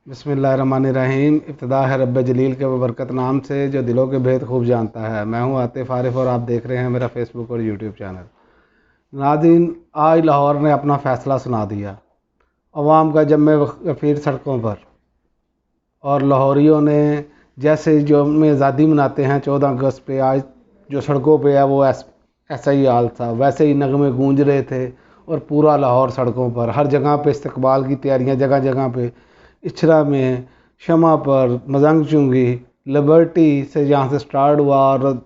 बिस्मिल्लाहिर्रहमानिर्रहीम। इब्तिदा है रब्बे जलील के बरकत नाम से जो दिलों के भेद खूब जानता है। मैं हूं आतिफ आरिफ और आप देख रहे हैं मेरा फेसबुक और यूट्यूब चैनल। नाज़रीन, आज लाहौर ने अपना फ़ैसला सुना दिया। अवाम का जम्मे गफ़ीर सड़कों पर, और लाहौरियों ने जैसे जो में आज़ादी मनाते हैं 14 अगस्त पे, आज जो सड़कों पे है वो ऐसा ही हाल था। वैसे ही नगमे गूंज रहे थे और पूरा लाहौर सड़कों पर, हर जगह पे इस्तकबाल की तैयारियां, जगह जगह पे, इछरा में, शमा पर, मजंग चुंगी, लिबर्टी से जहाँ से स्टार्ट हुआ और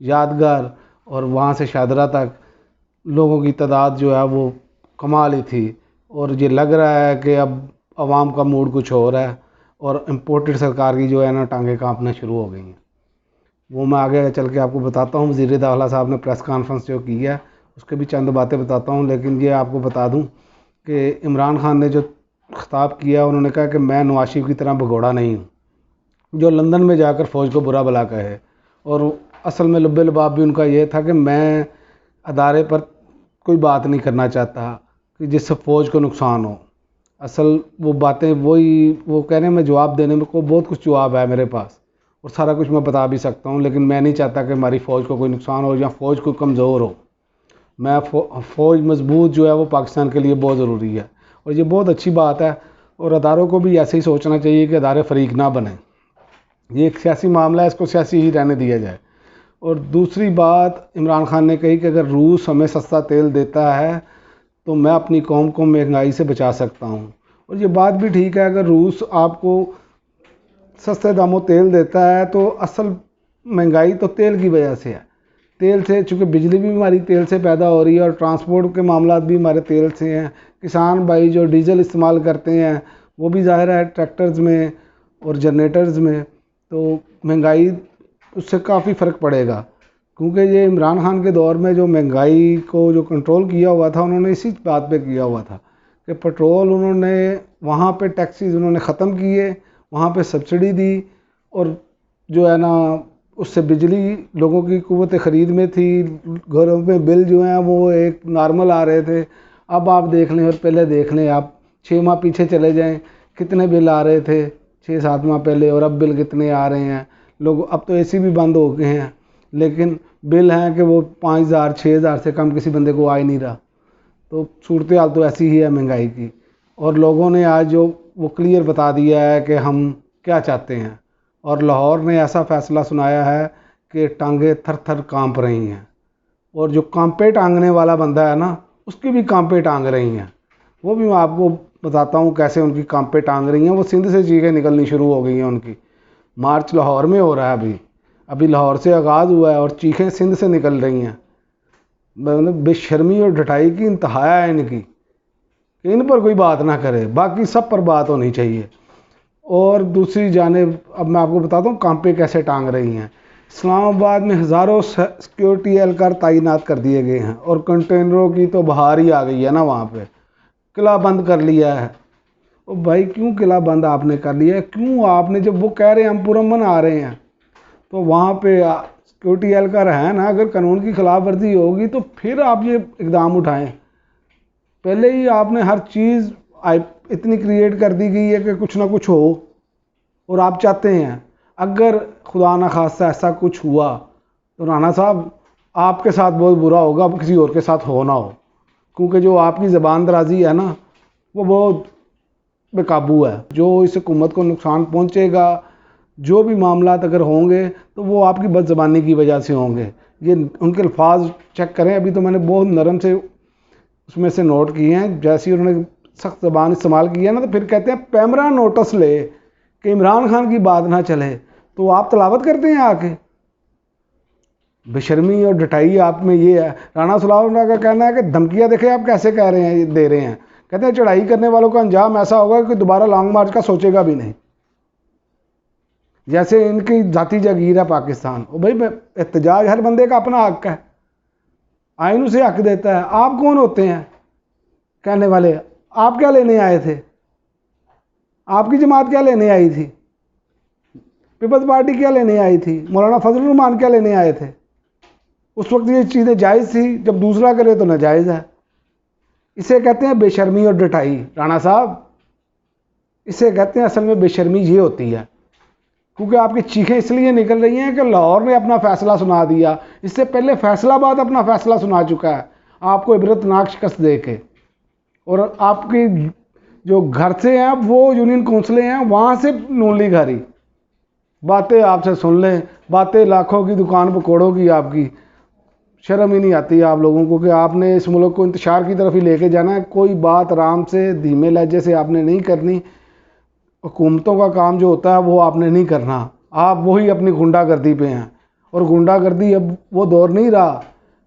यादगार और वहाँ से शादरा तक लोगों की तादाद जो है वो कमाल ही थी। और ये लग रहा है कि अब आवाम का मूड कुछ और है और इम्पोर्टेड सरकार की जो है ना टांगें कांपना शुरू हो गई हैं। वो मैं आगे चल के आपको बताता हूँ। वज़ीर दाखिला साहब ने प्रेस कॉन्फ्रेंस जो की है उसके भी चंद बातें बताता हूँ, लेकिन ये आपको बता दूँ कि इमरान खान ने जो खिताब किया, उन्होंने कहा कि मैं नवाज शरीफ की तरह भगोड़ा नहीं हूँ जो लंदन में जाकर फ़ौज को बुरा भला कहे। और असल में लब्बे लबाब भी उनका ये था कि मैं अदारे पर कोई बात नहीं करना चाहता कि जिससे फ़ौज को नुकसान हो। असल वो बातें वही वो कह रहे हैं, मैं जवाब देने में को बहुत कुछ जवाब है मेरे पास और सारा कुछ मैं बता भी सकता हूँ, लेकिन मैं नहीं चाहता कि हमारी फ़ौज को कोई नुकसान हो या फ़ौज कोई कमज़ोर हो। मैं फ़ौज मजबूत जो है वो पाकिस्तान के लिए बहुत ज़रूरी है और ये बहुत अच्छी बात है। और अदारों को भी ऐसे ही सोचना चाहिए कि अदारे फरीक ना बने। ये एक सियासी मामला है, इसको सियासी ही रहने दिया जाए। और दूसरी बात इमरान खान ने कही कि अगर रूस हमें सस्ता तेल देता है तो मैं अपनी कौम को महंगाई से बचा सकता हूँ। और ये बात भी ठीक है, अगर रूस आपको सस्ते दामों तेल देता है तो असल महंगाई तो तेल की वजह से है। तेल से, चूँकि बिजली भी हमारी तेल से पैदा हो रही है और ट्रांसपोर्ट के मामला भी हमारे तेल से हैं। किसान भाई जो डीजल इस्तेमाल करते हैं वो भी ज़ाहिर है ट्रैक्टर्स में और जनरेटर्स में, तो महंगाई उससे काफ़ी फ़र्क पड़ेगा। क्योंकि ये इमरान खान के दौर में जो महंगाई को जो कंट्रोल किया हुआ था उन्होंने इसी बात पे किया हुआ था कि पेट्रोल उन्होंने वहाँ पे टैक्सीज उन्होंने ख़त्म किए, वहाँ पे सब्सिडी दी और जो है ना उससे बिजली लोगों की कुव्वत ख़रीद में थी। घरों में बिल जो हैं वो एक नॉर्मल आ रहे थे। अब आप देख लें और पहले देख लें, आप 6 माह पीछे चले जाएं, कितने बिल आ रहे थे 6-7 माह पहले और अब बिल कितने आ रहे हैं। लोग अब तो एसी भी बंद हो गए हैं, लेकिन बिल हैं कि वो 5,000-6,000 से कम किसी बंदे को आ ही नहीं रहा। तो सूरत हाल तो ऐसी ही है महंगाई की। और लोगों ने आज जो वो क्लियर बता दिया है कि हम क्या चाहते हैं, और लाहौर ने ऐसा फ़ैसला सुनाया है कि टांगे थर थर कांप रही हैं। और जो कांपे टांगने वाला बंदा है ना उसकी भी कांपे टांग रही हैं। वो भी मैं आपको बताता हूँ कैसे उनकी कांपे टांग रही हैं। वो सिंध से चीखें निकलनी शुरू हो गई हैं उनकी। मार्च लाहौर में हो रहा है, अभी अभी लाहौर से आगाज़ हुआ है और चीखें सिंध से निकल रही हैं। मतलब बेशर्मी और ढटाई की इंतहा है इनकी कि इन पर कोई बात ना करे, बाकी सब पर बात होनी चाहिए। और दूसरी जानिब अब मैं आपको बताता हूँ कांपे कैसे टांग रही हैं। इस्लामाबाद में हज़ारों सिक्योरिटी एहलकार तैनात कर दिए गए हैं और कंटेनरों की तो बहार ही आ गई है ना। वहाँ पे किला बंद कर लिया है। और भाई क्यों किला बंद आपने कर लिया है? क्यों आपने, जब वो कह रहे हैं हम पुरअमन आ रहे हैं, तो वहाँ पे सिक्योरिटी एहलकार है ना, अगर कानून की खिलाफ वर्जी होगी तो फिर आप ये इकदाम उठाएं। पहले ही आपने हर चीज़ इतनी क्रिएट कर दी गई है कि कुछ ना कुछ हो। और आप चाहते हैं अगर खुदा न खास्ता ऐसा कुछ हुआ तो राणा साहब आपके साथ बहुत बुरा होगा, अब किसी और के साथ हो ना हो। क्योंकि जो आपकी ज़बान दराजी है ना वो बहुत बेकाबू है। जो इस हुकूमत को नुकसान पहुंचेगा, जो भी मामलात अगर होंगे तो वो आपकी बदज़बानी की वजह से होंगे। ये उनके अल्फाज चेक करें, अभी तो मैंने बहुत नरम से उसमें से नोट किए हैं। जैसे ही उन्होंने सख्त ज़बान इस्तेमाल की है ना तो फिर कहते हैं पैमरा नोटिस ले कि इमरान खान की बात ना चले, तो आप तलावत करते हैं आके। बेशर्मी और डटाई आप में ये है। राणा सलाउल्लाह का कहना है कि धमकियां देखें आप कैसे कह रहे हैं, दे रहे हैं। कहते हैं चढ़ाई करने वालों का अंजाम ऐसा होगा कि दोबारा लॉन्ग मार्च का सोचेगा भी नहीं। जैसे इनकी जाती जागीर है पाकिस्तान। और भाई एहतजाज हर बंदे का अपना हक है, आइन उसे हक देता है। आप कौन होते हैं कहने वाले? आप क्या लेने आए थे? आपकी जमात क्या लेने आई थी? पीपल्स पार्टी क्या लेने आई थी? मौलाना फजलुर रहमान क्या लेने आए थे? उस वक्त ये चीज़ें जायज़ थी, जब दूसरा करे तो नाजायज़ है। इसे कहते हैं बेशर्मी और डटाई। राणा साहब इसे कहते हैं असल में बेशर्मी ये होती है, क्योंकि आपकी चीखें इसलिए निकल रही हैं कि लाहौर ने अपना फैसला सुना दिया। इससे पहले फैसलाबाद अपना फैसला सुना चुका है आपको इबरतनाक शिकस्त दे के। और आपकी जो घर से हैं वो यूनियन काउंसिलें हैं, वहाँ से नून लीग हारी। बातें आपसे सुन लें, बातें लाखों की दुकान पकौड़ों की आपकी। शर्म ही नहीं आती आप लोगों को कि आपने इस मुल्क को इंतशार की तरफ ही लेके जाना है। कोई बात आराम से धीमे लहजे से आपने नहीं करनी। हुकूमतों का काम जो होता है वो आपने नहीं करना। आप वही अपनी गुंडागर्दी पे हैं, और गुंडागर्दी अब वो दौर नहीं रहा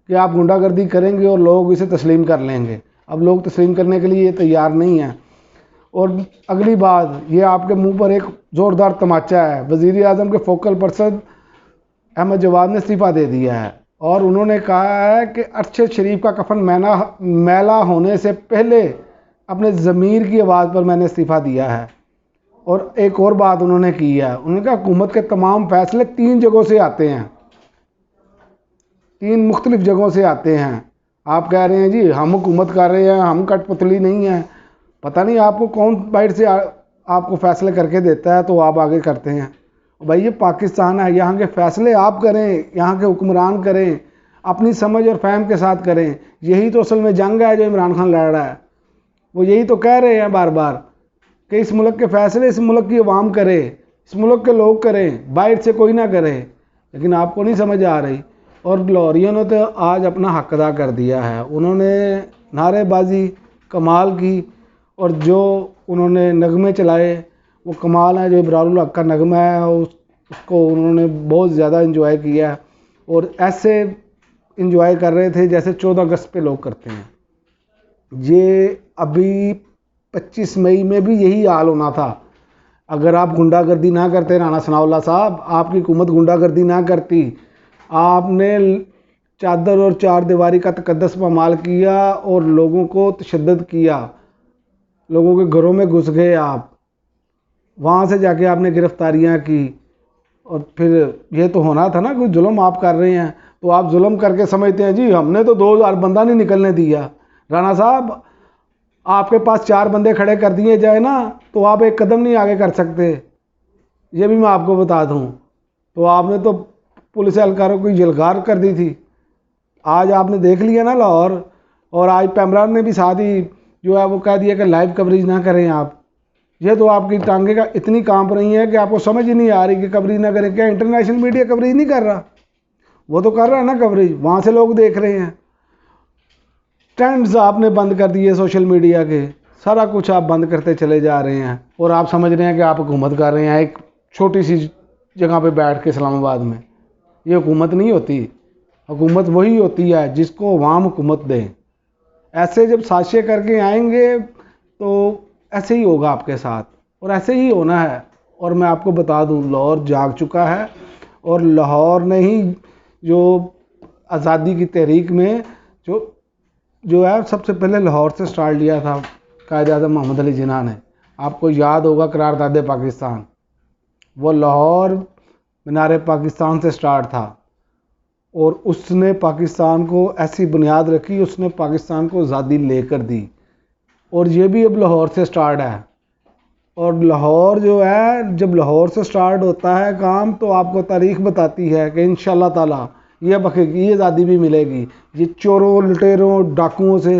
कि आप गुंडागर्दी करेंगे और लोग इसे तस्लीम कर लेंगे। अब लोग तस्लीम करने के लिए तैयार नहीं हैं। और अगली बात, ये आपके मुंह पर एक ज़ोरदार तमाचा है। वज़ीर आज़म के फोकल पर्सन अहमद जवाद ने इस्तीफ़ा दे दिया है, और उन्होंने कहा है कि अरशद शरीफ का कफन मैला होने से पहले अपने ज़मीर की आवाज़ पर मैंने इस्तीफ़ा दिया है। और एक और बात उन्होंने की है, उन्होंने कहा हुकूमत के तमाम फैसले 3 जगहों से आते हैं, 3 मुख्तलिफ जगहों से आते हैं। आप कह रहे हैं जी हम हुकूमत कर रहे हैं, हम कठपुतली नहीं हैं। पता नहीं आपको कौन बाइट से आपको फैसले करके देता है, तो आप आगे करते हैं। भाई ये पाकिस्तान है, यहाँ के फैसले आप करें, यहाँ के हुक्मरान करें, अपनी समझ और फहम के साथ करें। यही तो असल में जंग है जो इमरान खान लड़ रहा है। वो यही तो कह रहे हैं बार बार कि इस मुल्क के फैसले इस मुल्क की आवाम करे, इस मुल्क के लोग करें, बाहर से कोई ना करे। लेकिन आपको नहीं समझ आ रही। और लाहौरियों ने तो आज अपना हक अदा कर दिया है। उन्होंने नारेबाजी कमाल की, और जो उन्होंने नगमे चलाए वो कमाल है। जो इब्रारुल हक का नगमा है उसको उन्होंने बहुत ज़्यादा इंजॉय किया, और ऐसे इंजॉय कर रहे थे जैसे 14 अगस्त पे लोग करते हैं। ये अभी 25 मई में भी यही हाल होना था अगर आप गुंडागर्दी ना करते। राणा सनाउल्लाह साहब, आपकी हुकूमत गुंडागर्दी ना करती। आपने चादर और चार दीवारी का तकद्दस पामाल किया और लोगों को तशद्दुद किया, लोगों के घरों में घुस गए आप, वहाँ से जाके आपने गिरफ्तारियाँ की। और फिर ये तो होना था ना, कोई जुल्म आप कर रहे हैं तो आप जुल्म करके समझते हैं जी हमने तो 2000 बंदा नहीं निकलने दिया। राणा साहब, आपके पास 4 बंदे खड़े कर दिए जाए ना तो आप एक कदम नहीं आगे कर सकते, ये भी मैं आपको बता दूं। तो आपने तो पुलिस एहलकारों को यलगार कर दी थी। आज आपने देख लिया ना लाहौर, और आज पैमरान ने भी साथ ही जो है वो कह दिया कि लाइव कवरेज ना करें आप। ये तो आपकी टांगे का इतनी कांप रही है कि आपको समझ ही नहीं आ रही कि कवरेज ना करें। क्या इंटरनेशनल मीडिया कवरेज नहीं कर रहा? वो तो कर रहा है ना कवरेज, वहाँ से लोग देख रहे हैं। ट्रेंड्स आपने बंद कर दिए सोशल मीडिया के, सारा कुछ आप बंद करते चले जा रहे हैं, और आप समझ रहे हैं कि आप हुकूमत कर रहे हैं एक छोटी सी जगह पे बैठ के इस्लामाबाद में। ये हुकूमत नहीं होती। हुकूमत वही होती है जिसको अवाम हुकूमत दें। ऐसे जब साजिशें करके आएंगे तो ऐसे ही होगा आपके साथ, और ऐसे ही होना है। और मैं आपको बता दूं, लाहौर जाग चुका है, और लाहौर ने ही जो आज़ादी की तहरीक में जो है सबसे पहले लाहौर से स्टार्ट लिया था कायद आज़म मोहम्मद अली जिन्ना ने। आपको याद होगा करारदाद पाकिस्तान, वो लाहौर मीनार पाकिस्तान से स्टार्ट था, और उसने पाकिस्तान को ऐसी बुनियाद रखी, उसने पाकिस्तान को आज़ादी लेकर दी। और ये भी अब लाहौर से स्टार्ट है। और लाहौर जो है, जब लाहौर से स्टार्ट होता है काम, तो आपको तारीख बताती है कि इंशाल्लाह ताला ये बखेगी, ये आज़ादी भी मिलेगी। ये चोरों लुटेरों डाकुओं से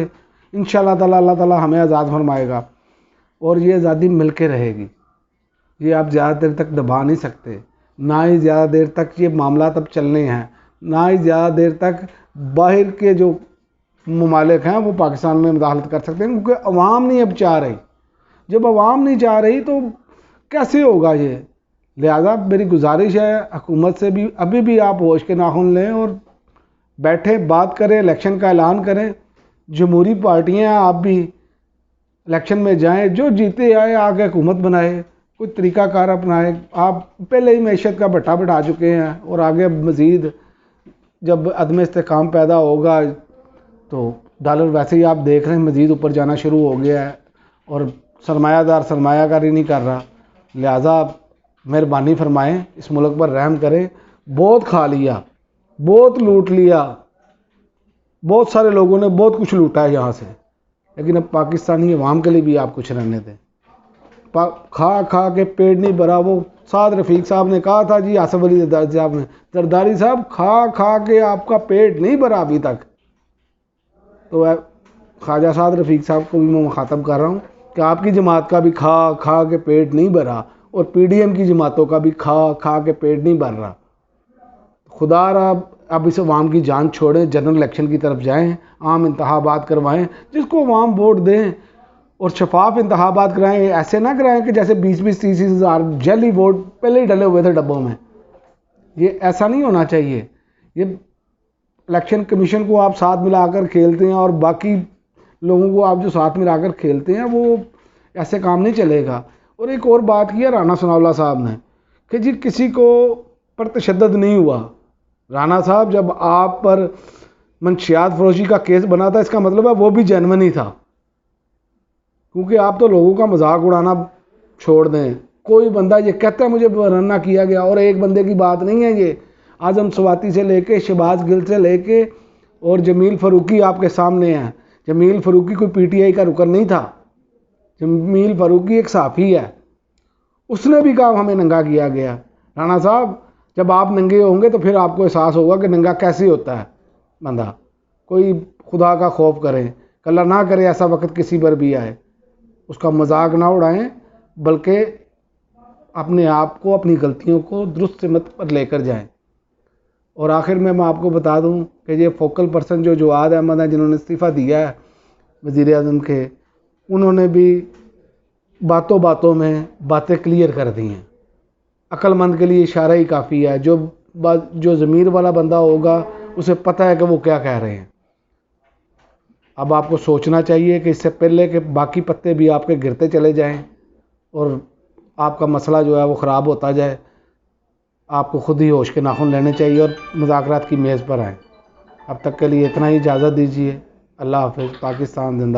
इंशाल्लाह ताला अल्लाह ताला हमें आज़ाद फरमाएगा, और ये आज़ादी मिल के रहेगी। ये आप ज़्यादा देर तक दबा नहीं सकते, ना ही ज़्यादा देर तक ये मामला तब चलने हैं, ना ही ज़्यादा देर तक बाहर के जो ममालिक हैं वो पाकिस्तान में मुदाखलत कर सकते हैं, क्योंकि अवाम नहीं अब चाह रही। जब अवाम नहीं चाह रही तो कैसे होगा ये? लिहाजा मेरी गुजारिश है हुकूमत से भी, अभी भी आप होश के नाखून लें और बैठे बात करें, इलेक्शन का ऐलान करें। जमहूरी पार्टियां आप भी इलेक्शन में जाएं, जो जीते आए आगे हुकूमत बनाए, कोई तरीक़ाकार अपनाए। आप पहले ही मैशत का भट्टा बढ़ा चुके हैं, और आगे मज़ीद जब अदम इस्तेकाम पैदा होगा तो डॉलर वैसे ही आप देख रहे हैं मज़ीद ऊपर जाना शुरू हो गया है, और सरमायादार सरमायाकारी नहीं कर रहा। लिहाजा मेहरबानी फरमाएं, इस मुल्क पर रहम करें। बहुत खा लिया, बहुत लूट लिया, बहुत सारे लोगों ने बहुत कुछ लूटा है यहाँ से, लेकिन अब पाकिस्तानी अवाम के लिए भी आप कुछ रहने दें। खा खा के पेट नहीं भरा। वो साद रफ़ीक साहब ने कहा था जी, आसफ अली जरदारी साहब ने, जरदारी साहब खा खा के आपका पेट नहीं भरा अभी तक। तो ख्वाजा साद रफ़ीक साहब को भी मैं मुखातब कर रहा हूँ कि आपकी जमात का भी खा खा के पेट नहीं भरा और PDM की जमातों का भी खा खा के पेट नहीं भर रहा। खुदा अब इस अवाम की जान छोड़ें, जनरल इलेक्शन की तरफ जाएं, आम इंतखाबात करवाएं, जिसको अवाम वोट दें और शफाफ इंतखाबात कराएं। ऐसे ना कराएं कि जैसे 20-20-30 हज़ार जली वोट पहले ही डले हुए थे डब्बों में। ये ऐसा नहीं होना चाहिए। ये इलेक्शन कमीशन को आप साथ मिलाकर खेलते हैं और बाकी लोगों को आप जो साथ मिलाकर खेलते हैं, वो ऐसे काम नहीं चलेगा। और एक और बात की है राना सनाउल्लाह साहब ने कि जी किसी को पर तशद्दुद नहीं हुआ। राना साहब, जब आप पर मंशियात फरोशी का केस बना था, इसका मतलब है वो भी जेन्युइन ही था, क्योंकि आप तो लोगों का मजाक उड़ाना छोड़ दें। कोई बंदा ये कहता है मुझे बरहना किया गया, और एक बंदे की बात नहीं है ये। आजम स्वाति से लेके शहबाज गिल से लेके और जमील फ़ारूकी आपके सामने हैं। जमील फ़ारूकी कोई PTI का रुकन नहीं था। जमील फ़ारूकी एक सहाफ़ी है, उसने भी कहा हमें नंगा किया गया। राना साहब, जब आप नंगे होंगे तो फिर आपको एहसास होगा कि नंगा कैसे होता है बंदा। कोई खुदा का खौफ करें, अल्लाह ना करे ऐसा वक्त किसी पर भी आए। उसका मजाक ना उड़ाएं, बल्कि अपने आप को, अपनी गलतियों को दुरुस्त सिमत पर लेकर जाएं। और आखिर में मैं आपको बता दूं कि ये फोकल पर्सन जो जवाद अहमद हैं, जिन्होंने इस्तीफ़ा दिया है वज़ीर आज़म के, उन्होंने भी बातों बातों में बातें क्लियर कर दी हैं। अक्लमंद के लिए इशारा ही काफ़ी है। जो ज़मीर वाला बंदा होगा उसे पता है कि वो क्या कह रहे हैं। अब आपको सोचना चाहिए कि इससे पहले कि बाकी पत्ते भी आपके गिरते चले जाएं और आपका मसला जो है वो ख़राब होता जाए, आपको खुद ही होश के नाखून लेने चाहिए और मुज़ाकरात की मेज़ पर आएँ। अब तक के लिए इतना ही, इजाज़त दीजिए। अल्लाह हाफ़िज़। पाकिस्तान जिंदा।